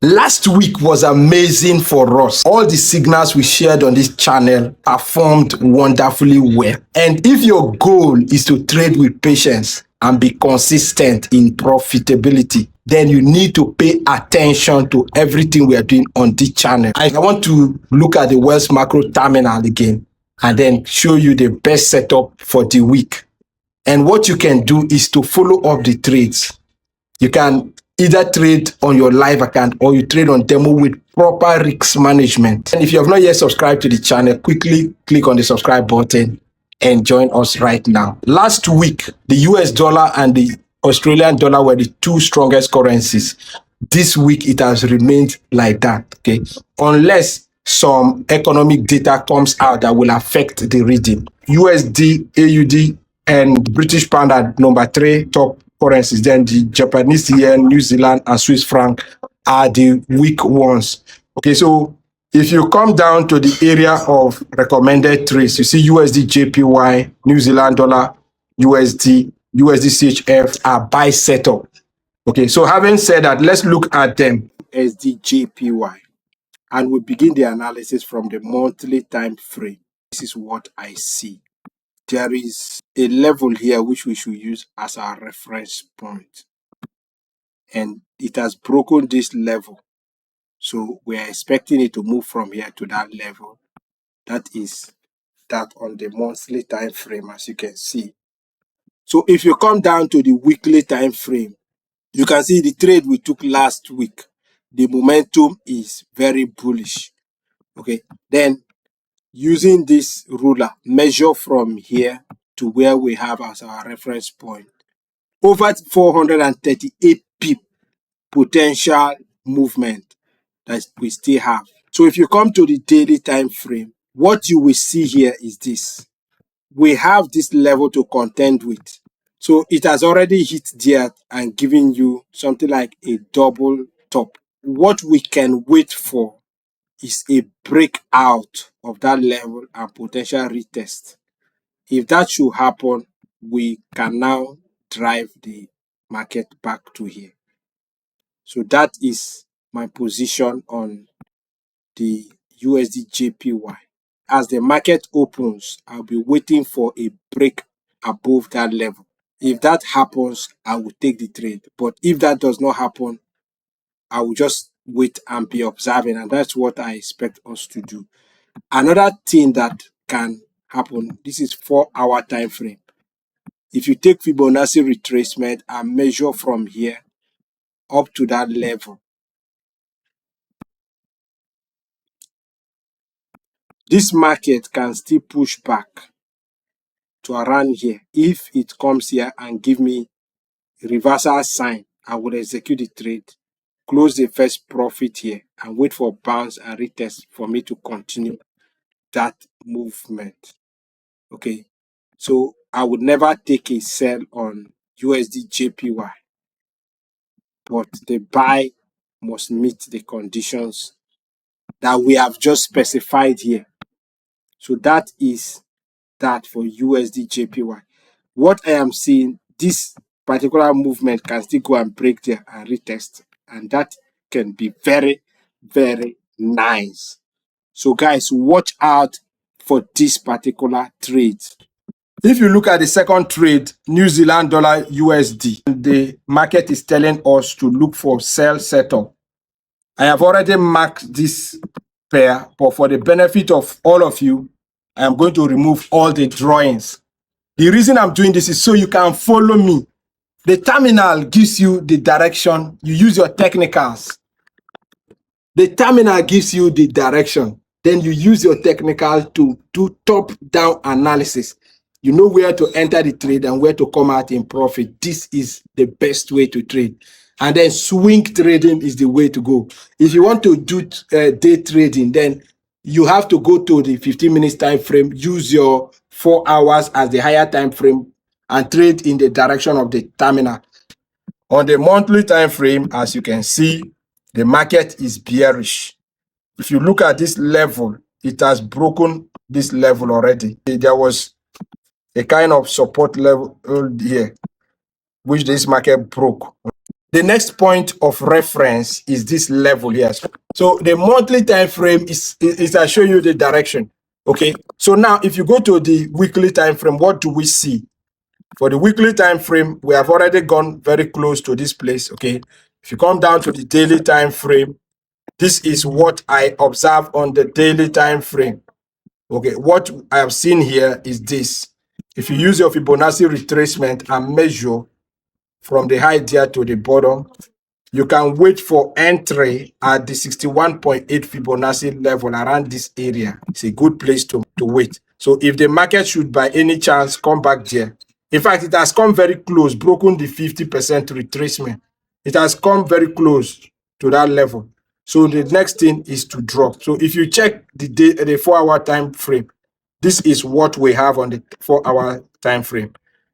Last week was amazing for us. All the signals we shared on this channel performed wonderfully well. And if your goal is to trade with patience and be consistent in profitability, then you need to pay attention to everything we are doing on this channel. I want to look at the Wells Macro Terminal again and then show you the best setup for the week. And what you can do is to follow up the trades. You can either trade on your live account or you trade on demo with proper risk management. And if you have not yet subscribed to the channel, quickly click on the subscribe button and join us right now. Last week, the US dollar and the Australian dollar were the two strongest currencies. This week, it has remained like that, okay? Unless some economic data comes out that will affect the reading. USD, AUD, and British pound are number 3 top currencies. Then the Japanese yen, New Zealand, and Swiss franc are the weak ones. Okay, so if you come down to the area of recommended trades, you see USDJPY, New Zealand dollar, USD, USDCHF are buy setup. Okay, so having said that, let's look at them. USDJPY, and we begin the analysis from the monthly time frame. This is what I see. There is a level here which we should use as our reference point, and it has broken this level, so we are expecting it to move from here to that level. That is that on the monthly time frame, as you can see. So if you come down to the weekly time frame, you can see the trade we took last week. The momentum is very bullish. Okay, then using this ruler, measure from here to where we have as our reference point. Over 438 pip potential movement that we still have. So if you come to the daily time frame, what you will see here is this. We have this level to contend with. So it has already hit there and given you something like a double top. What we can wait for is a breakout of that level and potential retest. If that should happen, we can now drive the market back to here. So that is my position on the USDJPY. As the market opens, I'll be waiting for a break above that level. If that happens, I will take the trade. But if that does not happen, I will just wait and be observing, and that's what I expect us to do. Another thing that can happen, this is 4-hour time frame. If you take Fibonacci retracement and measure from here up to that level, this market can still push back to around here. If it comes here and give me reversal sign, I will execute the trade, close the first profit here, and wait for bounce and retest for me to continue that movement. Okay, so I would never take a sell on USDJPY, but the buy must meet the conditions that we have just specified here. So that is that for USDJPY. What I am seeing, this particular movement can still go and break there and retest, and that can be very, very nice. So guys, watch out for this particular trade. If you look at the second trade, New Zealand dollar USD, the market is telling us to look for sell setup. I have already marked this pair, but for the benefit of all of you, I am going to remove all the drawings. The reason I'm doing this is so you can follow me. The terminal gives you the direction. You use your technicals. The terminal gives you the direction. Then you use your technical to do top-down analysis. You know where to enter the trade and where to come out in profit. This is the best way to trade. And then swing trading is the way to go. If you want to do day trading, then you have to go to the 15 minutes time frame, use your 4 hours as the higher time frame, and trade in the direction of the terminal. On the monthly time frame, as you can see, the market is bearish. If you look at this level, it has broken this level already. There was a kind of support level here, which this market broke. The next point of reference is this level here. So the monthly time frame is I show you the direction. Okay. So now if you go to the weekly time frame, what do we see? For the weekly time frame, we have already gone very close to this place. Okay. If you come down to the daily time frame, this is what I observe on the daily time frame. Okay, what I have seen here is this. If you use your Fibonacci retracement and measure from the high there to the bottom, you can wait for entry at the 61.8 Fibonacci level around this area. It's a good place to wait. So if the market should by any chance come back there, in fact, it has come very close, broken the 50% retracement. It has come very close to that level. So the next thing is to drop. So if you check the 4-hour time frame, this is what we have on the 4-hour time frame.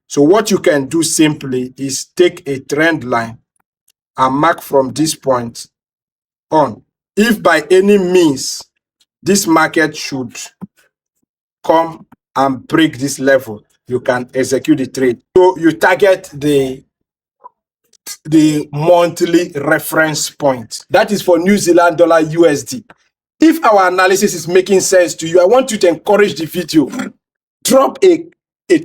So what you can do simply is take a trend line and mark from this point on. If by any means this market should come and break this level, you can execute the trade. So you target the monthly reference point. That is for New Zealand dollar USD. If our analysis is making sense to you, I want you to encourage the video. Drop a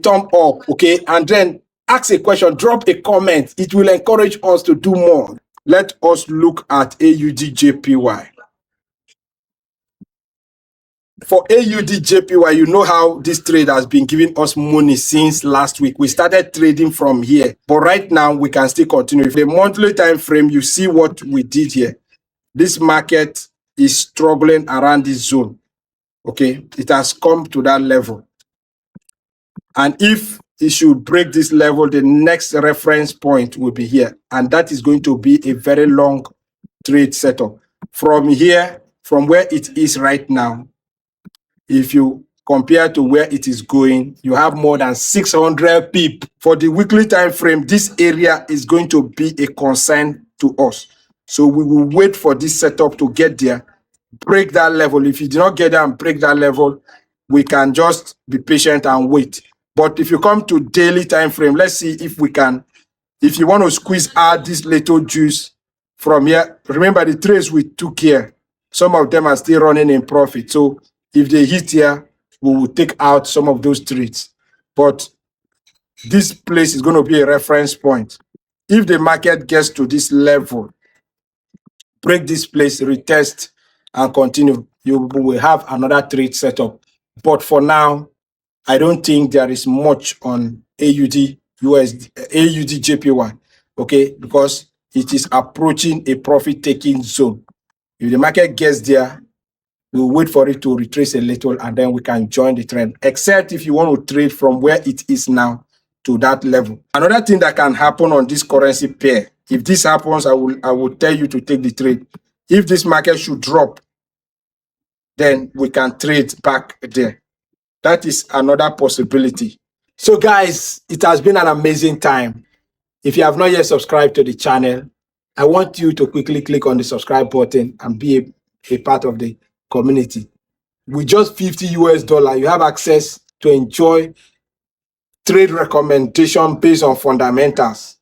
thumb up, okay? And then ask a question, drop a comment. It will encourage us to do more. Let us look at AUDJPY. For AUDJPY, you know how this trade has been giving us money since last week. We started trading from here, but right now we can still continue. If the monthly time frame, you see what we did here. This market is struggling around this zone. Okay, it has come to that level. And if it should break this level, the next reference point will be here. And that is going to be a very long trade setup. From here, from where it is right now, if you compare to where it is going, you have more than 600 pip. For the weekly time frame, this area is going to be a concern to us. So we will wait for this setup to get there, break that level. If you do not get there and break that level, we can just be patient and wait. But if you come to daily time frame, let's see if we can, if you want to squeeze out this little juice from here. Remember the trades we took here, some of them are still running in profit. So if they hit here, we will take out some of those trades. But this place is going to be a reference point. If the market gets to this level, break this place, retest, and continue, you will have another trade setup. But for now, I don't think there is much on AUDJPY, okay, because it is approaching a profit-taking zone. If the market gets there, we'll wait for it to retrace a little, and then we can join the trend, except if you want to trade from where it is now to that level. Another thing that can happen on this currency pair, if this happens, I will tell you to take the trade. If this market should drop, then we can trade back there. That is another possibility. So guys, it has been an amazing time. If you have not yet subscribed to the channel, I want you to quickly click on the subscribe button and be a part of the community. With just $50 US, you have access to enjoy trade recommendation based on fundamentals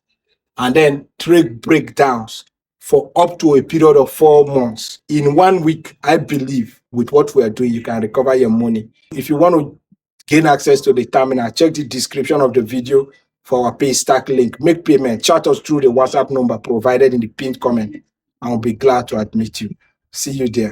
and then trade breakdowns for up to a period of 4 months. In 1 week, I believe with what we are doing, you can recover your money. If you want to gain access to the terminal, check the description of the video for our pay stack link. Make payment, chat us through the WhatsApp number provided in the pinned comment. I'll be glad to admit you. See you there.